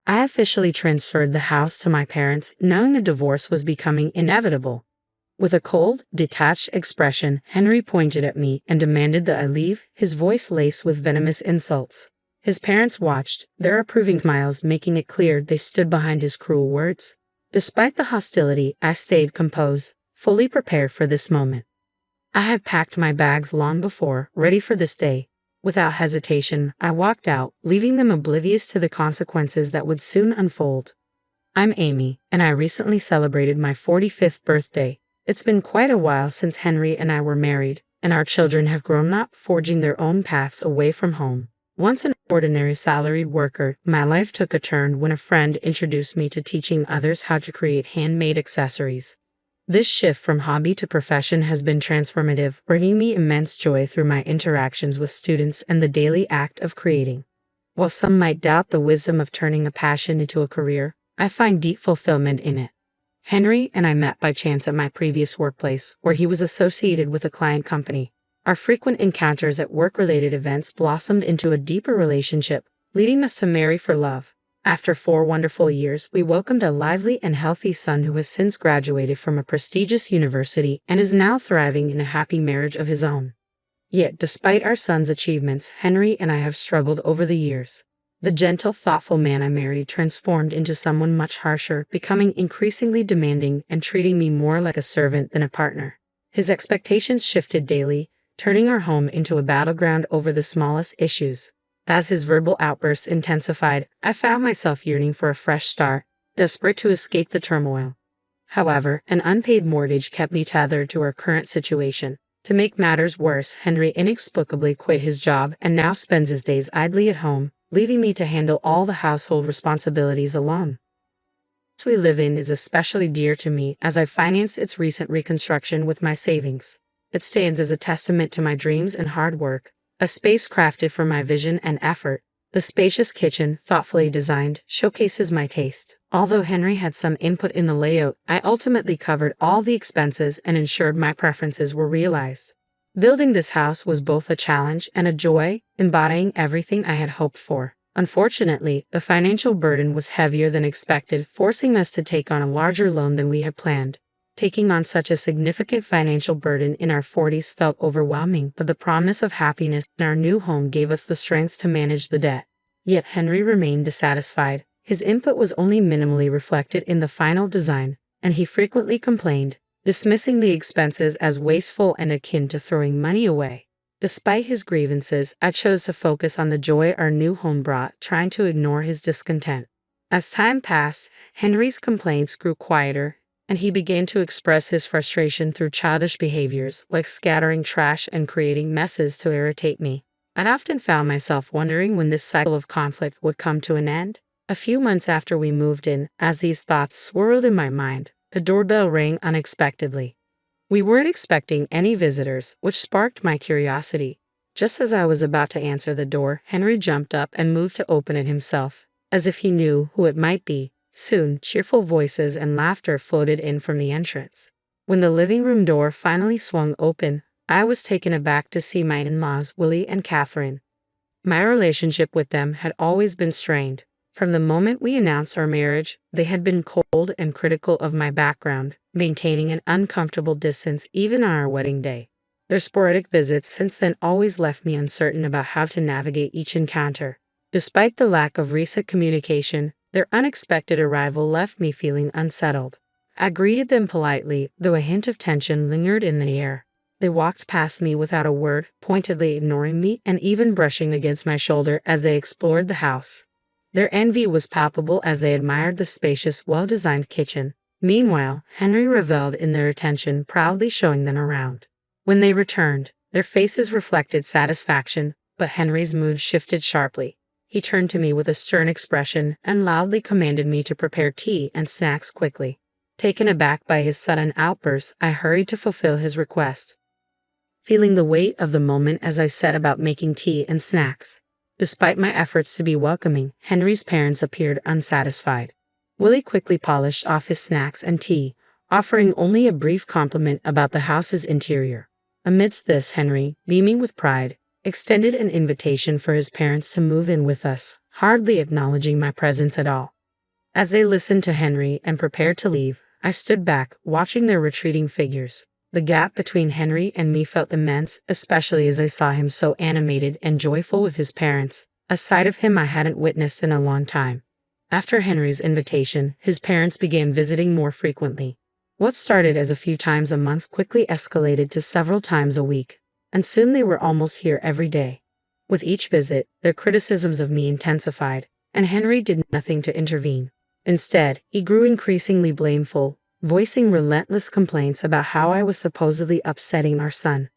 I officially transferred the house to my parents, knowing a divorce was becoming inevitable. With a cold, detached expression, Henry pointed at me and demanded that I leave, his voice laced with venomous insults. His parents watched, their approving smiles making it clear they stood behind his cruel words. Despite the hostility, I stayed composed, fully prepared for this moment. I had packed my bags long before, ready for this day. Without hesitation, I walked out, leaving them oblivious to the consequences that would soon unfold. I'm Amy, and I recently celebrated my 45th birthday. It's been quite a while since Henry and I were married, and our children have grown up, forging their own paths away from home. Once an ordinary salaried worker, my life took a turn when a friend introduced me to teaching others how to create handmade accessories. This shift from hobby to profession has been transformative, bringing me immense joy through my interactions with students and the daily act of creating. While some might doubt the wisdom of turning a passion into a career, I find deep fulfillment in it. Henry and I met by chance at my previous workplace, where he was associated with a client company. Our frequent encounters at work-related events blossomed into a deeper relationship, leading us to marry for love. After 4 wonderful years, we welcomed a lively and healthy son who has since graduated from a prestigious university and is now thriving in a happy marriage of his own. Yet, despite our son's achievements, Henry and I have struggled over the years. The gentle, thoughtful man I married transformed into someone much harsher, becoming increasingly demanding and treating me more like a servant than a partner. His expectations shifted daily, turning our home into a battleground over the smallest issues. As his verbal outbursts intensified, I found myself yearning for a fresh start, desperate to escape the turmoil. However, an unpaid mortgage kept me tethered to our current situation. To make matters worse, Henry inexplicably quit his job and now spends his days idly at home, leaving me to handle all the household responsibilities alone. The house we live in is especially dear to me as I financed its recent reconstruction with my savings. It stands as a testament to my dreams and hard work, a space crafted for my vision and effort. The spacious kitchen, thoughtfully designed, showcases my taste. Although Henry had some input in the layout, I ultimately covered all the expenses and ensured my preferences were realized. Building this house was both a challenge and a joy, embodying everything I had hoped for. Unfortunately, the financial burden was heavier than expected, forcing us to take on a larger loan than we had planned. Taking on such a significant financial burden in our 40s felt overwhelming, but the promise of happiness in our new home gave us the strength to manage the debt. Yet Henry remained dissatisfied. His input was only minimally reflected in the final design, and he frequently complained, dismissing the expenses as wasteful and akin to throwing money away. Despite his grievances, I chose to focus on the joy our new home brought, trying to ignore his discontent. As time passed, Henry's complaints grew quieter, and he began to express his frustration through childish behaviors, like scattering trash and creating messes to irritate me. I often found myself wondering when this cycle of conflict would come to an end. A few months after we moved in, as these thoughts swirled in my mind, the doorbell rang unexpectedly. We weren't expecting any visitors, which sparked my curiosity. Just as I was about to answer the door, Henry jumped up and moved to open it himself, as if he knew who it might be. Soon, cheerful voices and laughter floated in from the entrance. When the living room door finally swung open, I was taken aback to see my in-laws, Willie and Catherine. My relationship with them had always been strained. From the moment we announced our marriage, they had been cold and critical of my background, maintaining an uncomfortable distance even on our wedding day. Their sporadic visits since then always left me uncertain about how to navigate each encounter. Despite the lack of recent communication, their unexpected arrival left me feeling unsettled. I greeted them politely, though a hint of tension lingered in the air. They walked past me without a word, pointedly ignoring me and even brushing against my shoulder as they explored the house. Their envy was palpable as they admired the spacious, well-designed kitchen. Meanwhile, Henry reveled in their attention, proudly showing them around. When they returned, their faces reflected satisfaction, but Henry's mood shifted sharply. He turned to me with a stern expression and loudly commanded me to prepare tea and snacks quickly. Taken aback by his sudden outburst, I hurried to fulfill his request, feeling the weight of the moment as I set about making tea and snacks. Despite my efforts to be welcoming, Henry's parents appeared unsatisfied. Willie quickly polished off his snacks and tea, offering only a brief compliment about the house's interior. Amidst this, Henry, beaming with pride, extended an invitation for his parents to move in with us, hardly acknowledging my presence at all. As they listened to Henry and prepared to leave, I stood back, watching their retreating figures. The gap between Henry and me felt immense, especially as I saw him so animated and joyful with his parents, a side of him I hadn't witnessed in a long time. After Henry's invitation, his parents began visiting more frequently. What started as a few times a month quickly escalated to several times a week, and soon they were almost here every day. With each visit, their criticisms of me intensified, and Henry did nothing to intervene. Instead, he grew increasingly blameful, voicing relentless complaints about how I was supposedly upsetting our son.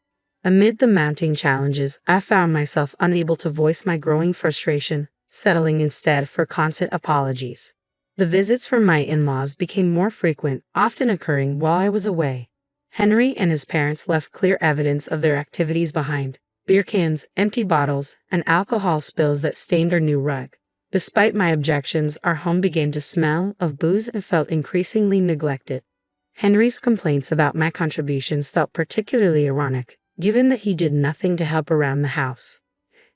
Amid the mounting challenges, I found myself unable to voice my growing frustration, settling instead for constant apologies. The visits from my in-laws became more frequent, often occurring while I was away. Henry and his parents left clear evidence of their activities behind: beer cans, empty bottles, and alcohol spills that stained our new rug. Despite my objections, our home began to smell of booze and felt increasingly neglected. Henry's complaints about my contributions felt particularly ironic, given that he did nothing to help around the house.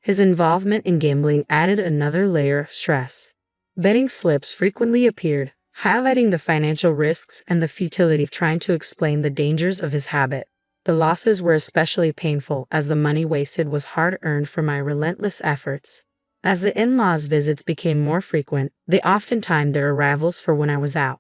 His involvement in gambling added another layer of stress. Betting slips frequently appeared, highlighting the financial risks and the futility of trying to explain the dangers of his habit. The losses were especially painful as the money wasted was hard-earned for my relentless efforts. As the in-laws' visits became more frequent, they often timed their arrivals for when I was out.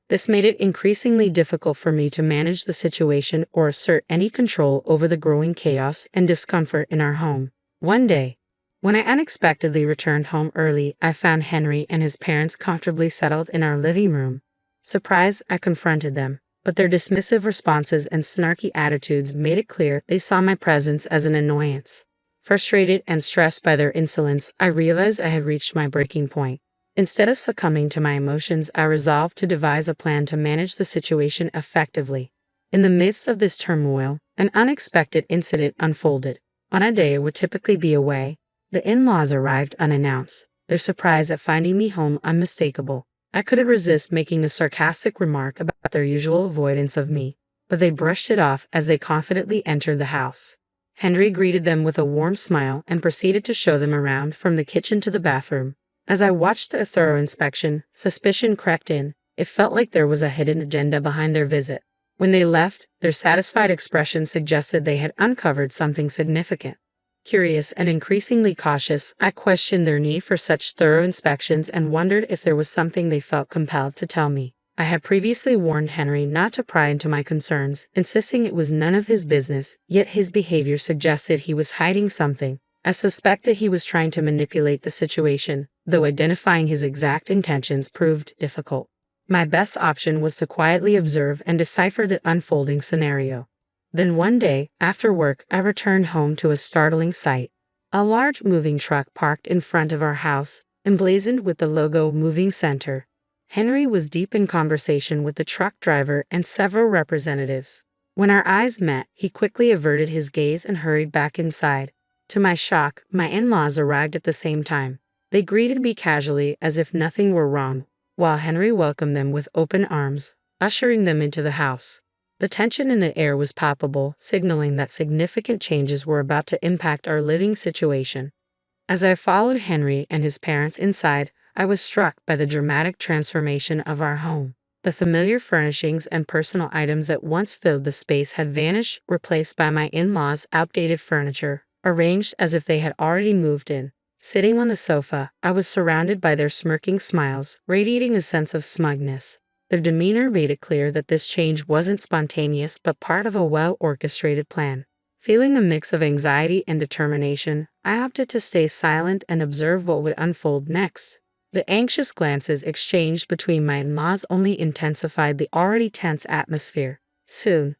This made it increasingly difficult for me to manage the situation or assert any control over the growing chaos and discomfort in our home. One day, when I unexpectedly returned home early, I found Henry and his parents comfortably settled in our living room. Surprised, I confronted them, but their dismissive responses and snarky attitudes made it clear they saw my presence as an annoyance. Frustrated and stressed by their insolence, I realized I had reached my breaking point. Instead of succumbing to my emotions, I resolved to devise a plan to manage the situation effectively. In the midst of this turmoil, an unexpected incident unfolded. On a day I would typically be away, the in-laws arrived unannounced, their surprise at finding me home unmistakable. I couldn't resist making a sarcastic remark about their usual avoidance of me, but they brushed it off as they confidently entered the house. Henry greeted them with a warm smile and proceeded to show them around from the kitchen to the bathroom. As I watched the thorough inspection, suspicion crept in. It felt like there was a hidden agenda behind their visit. When they left, their satisfied expression suggested they had uncovered something significant. Curious and increasingly cautious, I questioned their need for such thorough inspections and wondered if there was something they felt compelled to tell me. I had previously warned Henry not to pry into my concerns, insisting it was none of his business, yet his behavior suggested he was hiding something. I suspected he was trying to manipulate the situation, though identifying his exact intentions proved difficult. My best option was to quietly observe and decipher the unfolding scenario. Then one day, after work, I returned home to a startling sight. A large moving truck parked in front of our house, emblazoned with the logo Moving Center. Henry was deep in conversation with the truck driver and several representatives. When our eyes met, he quickly averted his gaze and hurried back inside. To my shock, my in-laws arrived at the same time. They greeted me casually as if nothing were wrong, while Henry welcomed them with open arms, ushering them into the house. The tension in the air was palpable, signaling that significant changes were about to impact our living situation. As I followed Henry and his parents inside, I was struck by the dramatic transformation of our home. The familiar furnishings and personal items that once filled the space had vanished, replaced by my in-laws' outdated furniture, arranged as if they had already moved in. Sitting on the sofa, I was surrounded by their smirking smiles, radiating a sense of smugness. Their demeanor made it clear that this change wasn't spontaneous but part of a well-orchestrated plan. Feeling a mix of anxiety and determination, I opted to stay silent and observe what would unfold next. The anxious glances exchanged between my in-laws only intensified the already tense atmosphere. Soon,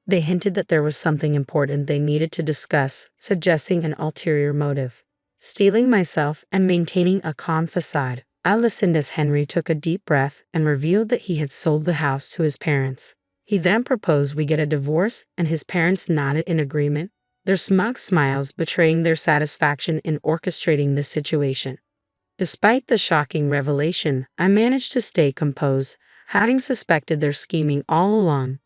they hinted that there was something important they needed to discuss, suggesting an ulterior motive. Steeling myself and maintaining a calm facade, I listened as Henry took a deep breath and revealed that he had sold the house to his parents. He then proposed we get a divorce, and his parents nodded in agreement, their smug smiles betraying their satisfaction in orchestrating this situation. Despite the shocking revelation, I managed to stay composed, having suspected their scheming all along.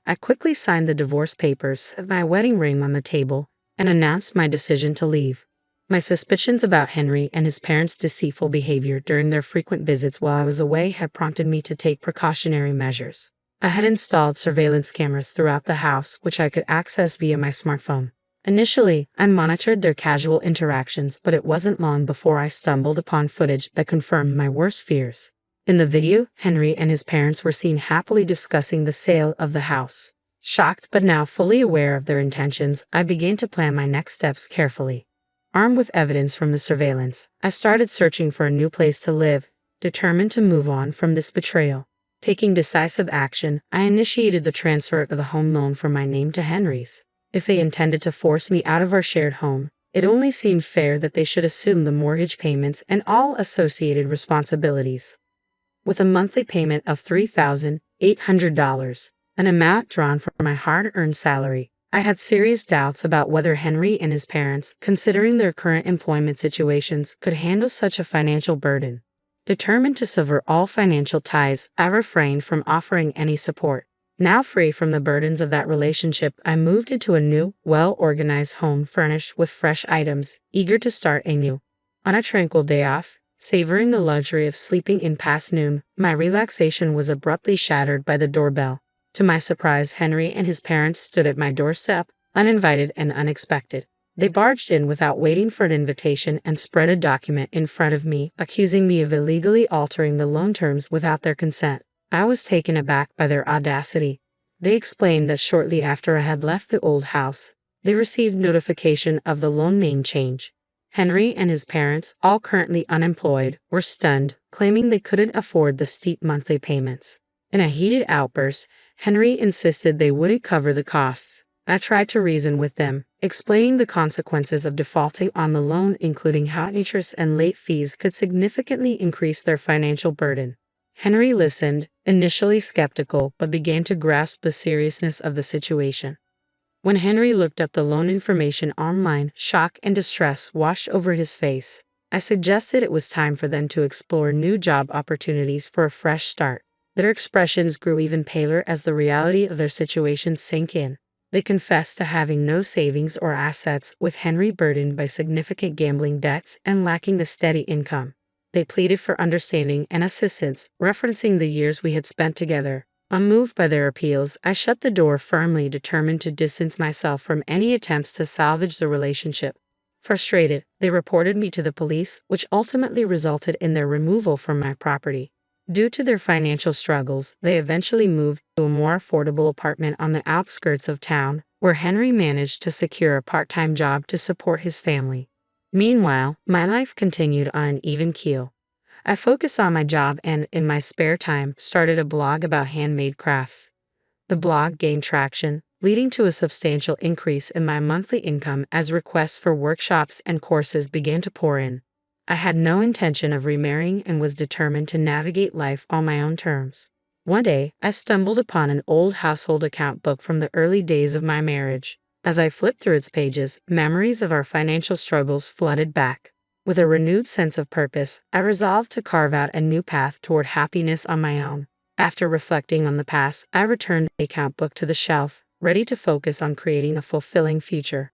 I quickly signed the divorce papers, set my wedding ring on the table, and announced my decision to leave. My suspicions about Henry and his parents' deceitful behavior during their frequent visits while I was away had prompted me to take precautionary measures. I had installed surveillance cameras throughout the house, which I could access via my smartphone. Initially, I monitored their casual interactions, but it wasn't long before I stumbled upon footage that confirmed my worst fears. In the video, Henry and his parents were seen happily discussing the sale of the house. Shocked but now fully aware of their intentions, I began to plan my next steps carefully. Armed with evidence from the surveillance, I started searching for a new place to live, determined to move on from this betrayal. Taking decisive action, I initiated the transfer of the home loan from my name to Henry's. If they intended to force me out of our shared home, it only seemed fair that they should assume the mortgage payments and all associated responsibilities. With a monthly payment of $3,800, an amount drawn from my hard-earned salary, I had serious doubts about whether Henry and his parents, considering their current employment situations, could handle such a financial burden. Determined to sever all financial ties, I refrained from offering any support. Now free from the burdens of that relationship, I moved into a new, well-organized home furnished with fresh items, eager to start anew. On a tranquil day off, savoring the luxury of sleeping in past noon, my relaxation was abruptly shattered by the doorbell. To my surprise, Henry and his parents stood at my doorstep, uninvited and unexpected. They barged in without waiting for an invitation and spread a document in front of me, accusing me of illegally altering the loan terms without their consent. I was taken aback by their audacity. They explained that shortly after I had left the old house, they received notification of the loan name change. Henry and his parents, all currently unemployed, were stunned, claiming they couldn't afford the steep monthly payments. In a heated outburst, Henry insisted they wouldn't cover the costs. I tried to reason with them, explaining the consequences of defaulting on the loan, including how interest and late fees could significantly increase their financial burden. Henry listened, initially skeptical, but began to grasp the seriousness of the situation. When Henry looked up the loan information online, shock and distress washed over his face. I suggested it was time for them to explore new job opportunities for a fresh start. Their expressions grew even paler as the reality of their situation sank in. They confessed to having no savings or assets, with Henry burdened by significant gambling debts and lacking a steady income. They pleaded for understanding and assistance, referencing the years we had spent together. Unmoved by their appeals, I shut the door firmly, determined to distance myself from any attempts to salvage the relationship. Frustrated, they reported me to the police, which ultimately resulted in their removal from my property. Due to their financial struggles, they eventually moved to a more affordable apartment on the outskirts of town, where Henry managed to secure a part-time job to support his family. Meanwhile, my life continued on an even keel. I focused on my job and, in my spare time, started a blog about handmade crafts. The blog gained traction, leading to a substantial increase in my monthly income as requests for workshops and courses began to pour in. I had no intention of remarrying and was determined to navigate life on my own terms. One day, I stumbled upon an old household account book from the early days of my marriage. As I flipped through its pages, memories of our financial struggles flooded back. With a renewed sense of purpose, I resolved to carve out a new path toward happiness on my own. After reflecting on the past, I returned the account book to the shelf, ready to focus on creating a fulfilling future.